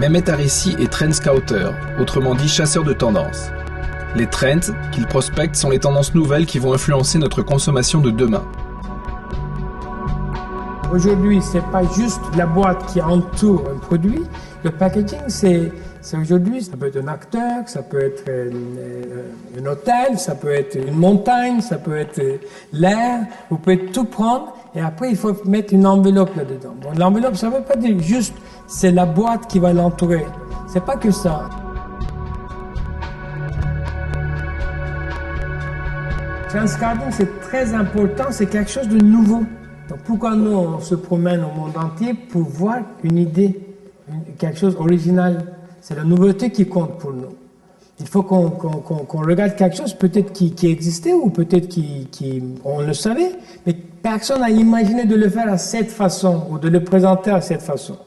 Mehmet Arissi est trend scouter, autrement dit chasseur de tendances. Les trends qu'il prospecte sont les tendances nouvelles qui vont influencer notre consommation de demain. Aujourd'hui, c'est pas juste la boîte qui entoure un produit. Le packaging, c'est aujourd'hui, ça peut être un acteur, ça peut être un hôtel, ça peut être une montagne, ça peut être l'air. Vous pouvez tout prendre et après, il faut mettre une enveloppe là-dedans. Bon, l'enveloppe, ça veut pas dire juste c'est la boîte qui va l'entourer. C'est pas que ça. Trend scouting, c'est très important, c'est quelque chose de nouveau. Donc pourquoi nous, on se promène au monde entier pour voir une idée, quelque chose d'original. C'est la nouveauté qui compte pour nous. Il faut qu'on regarde quelque chose peut-être qui existait ou peut-être on le savait, mais personne n'a imaginé de le faire à cette façon ou de le présenter à cette façon.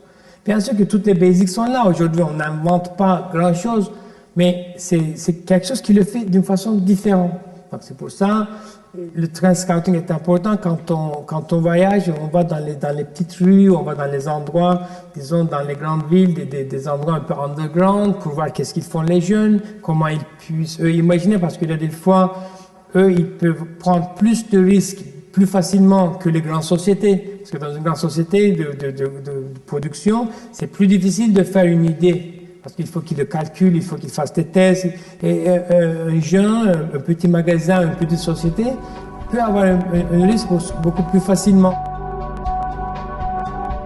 Bien sûr que toutes les basics sont là. Aujourd'hui, on n'invente pas grand-chose, mais c'est quelque chose qui le fait d'une façon différente. Donc c'est pour ça le trend scouting est important. Quand on voyage, on va dans les petites rues, on va dans les endroits, disons dans les grandes villes, des endroits un peu underground pour voir qu'est-ce qu'ils font les jeunes, comment ils puissent eux imaginer, parce qu'il y a des fois, eux, ils peuvent prendre plus de risques plus facilement que les grandes sociétés. Parce que dans une grande société de production, c'est plus difficile de faire une idée. Parce qu'il faut qu'il le calcule, il faut qu'il fasse des tests. Et un jeune, un petit magasin, une petite société peut avoir un risque beaucoup plus facilement.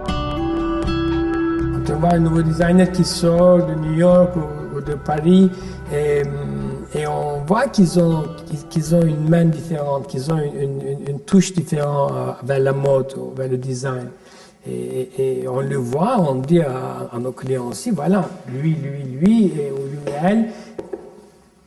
Quand on voit un nouveau designer qui sort de New York ou de Paris, et on voit qu'ils ont une main différente, qu'ils ont une touche différente vers la mode, vers le design. Et on le voit, on dit à nos clients aussi, voilà, lui, et lui, elle,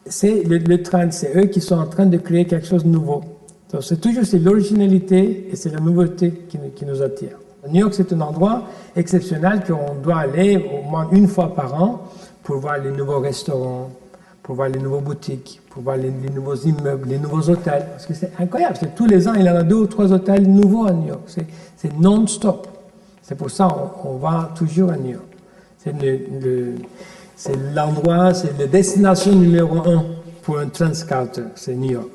c'est le trend, c'est eux qui sont en train de créer quelque chose de nouveau. Donc c'est l'originalité et c'est la nouveauté qui nous attire. New York, c'est un endroit exceptionnel qu'on doit aller au moins une fois par an pour voir les nouveaux restaurants, pour voir les nouveaux boutiques, pour voir les nouveaux immeubles, les nouveaux hôtels. Parce que c'est incroyable, parce que tous les ans, il y en a 2 ou 3 hôtels nouveaux à New York. C'est non-stop. C'est pour ça qu'on va toujours à New York. C'est l'endroit, c'est la destination numéro 1 pour un trend scouter, c'est New York.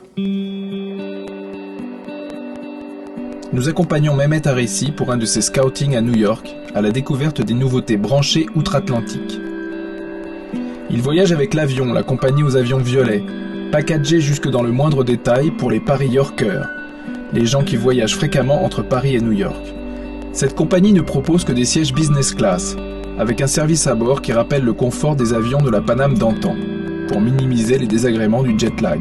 Nous accompagnons Mehmet Arissi pour un de ses scoutings à New York, à la découverte des nouveautés branchées outre-Atlantique. Il voyage avec l'avion, la compagnie aux avions violets, packagé jusque dans le moindre détail pour les Paris-Yorkers, les gens qui voyagent fréquemment entre Paris et New York. Cette compagnie ne propose que des sièges business class, avec un service à bord qui rappelle le confort des avions de la Paname d'antan, pour minimiser les désagréments du jet lag.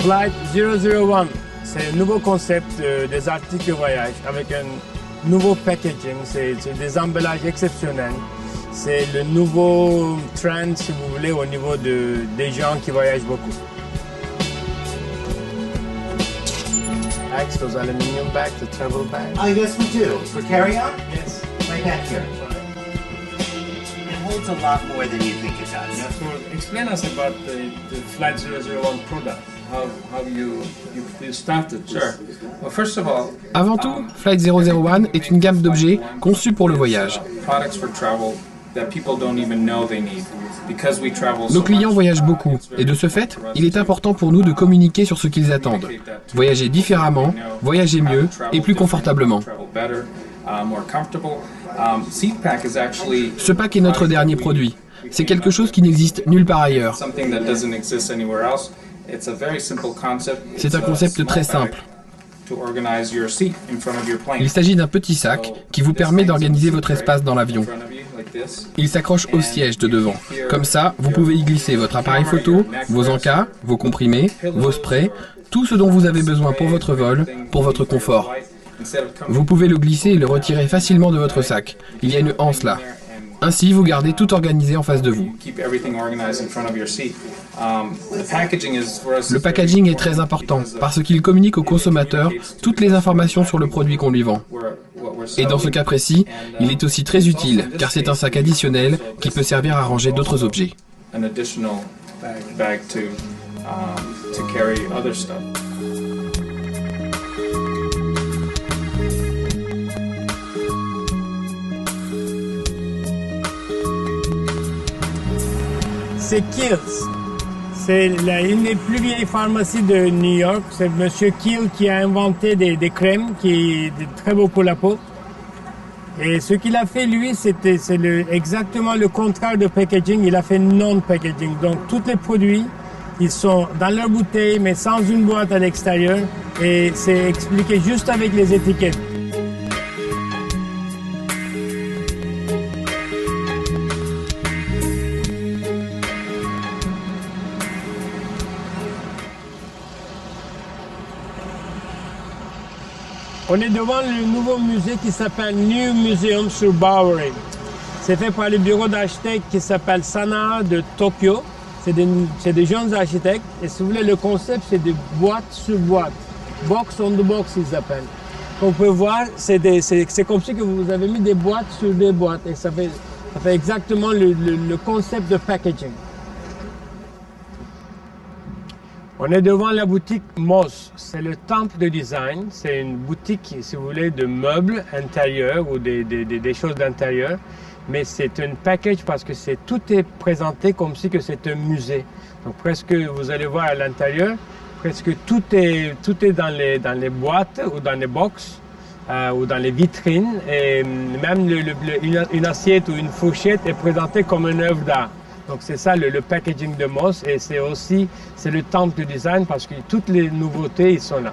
Flight 001, c'est un nouveau concept des articles de voyage avec un nouveau packaging, c'est des emballages exceptionnels. C'est le nouveau trend, si vous voulez, au niveau des gens qui voyagent beaucoup. Bags, those aluminium bags, the travel bags. Oh, yes, we do. For carry-on? Yes. Right back here. It holds a lot more than you think it does. So explain us about the Flight 001 product. How you started this? Sure. Well, first of all, Avant tout, Flight 001 est une gamme d'objets conçus pour le voyage. products for travel that people don't even know they need because we travel so Nos clients much. voyagent beaucoup, et de ce fait, il est important pour nous de communiquer sur ce qu'ils attendent. Voyager différemment, voyager mieux et plus confortablement. Ce pack est notre dernier produit. C'est quelque chose qui n'existe nulle part ailleurs. C'est un concept très simple. Il s'agit d'un petit sac qui vous permet d'organiser votre espace dans l'avion. Il s'accroche au siège de devant. Comme ça, vous pouvez y glisser votre appareil photo, vos encas, vos comprimés, vos sprays, tout ce dont vous avez besoin pour votre vol, pour votre confort. Vous pouvez le glisser et le retirer facilement de votre sac. Il y a une anse là. Ainsi, vous gardez tout organisé en face de vous. Le packaging est très important parce qu'il communique au consommateur toutes les informations sur le produit qu'on lui vend. Et dans ce cas précis, il est aussi très utile car c'est un sac additionnel qui peut servir à ranger d'autres objets. C'est Kiehl's. C'est une des plus vieilles pharmacies de New York. C'est M. Kiehl qui a inventé des crèmes qui sont très beaux pour la peau. Et ce qu'il a fait, lui, c'est exactement le contraire de packaging. Il a fait non-packaging. Donc, tous les produits, ils sont dans leur bouteille, mais sans une boîte à l'extérieur. Et c'est expliqué juste avec les étiquettes. On est devant le nouveau musée qui s'appelle New Museum sur Bowery. C'est fait par le bureau d'architectes qui s'appelle Sana de Tokyo. C'est des jeunes architectes. Et si vous voulez, le concept, c'est de boîte sur boîte. Box on the box, ils appellent. Comme vous pouvez voir, c'est comme si que vous avez mis des boîtes sur des boîtes. Et ça fait exactement le concept de packaging. On est devant la boutique Moss. C'est le temple de design. C'est une boutique, si vous voulez, de meubles intérieurs ou des choses d'intérieur. Mais c'est un package parce que tout est présenté comme si que c'est un musée. Donc presque, vous allez voir à l'intérieur, presque tout est dans les boîtes ou dans les box ou dans les vitrines. Et même une assiette ou une fourchette est présentée comme une œuvre d'art. Donc c'est ça le packaging de Moss et c'est le temple du design parce que toutes les nouveautés, ils sont là.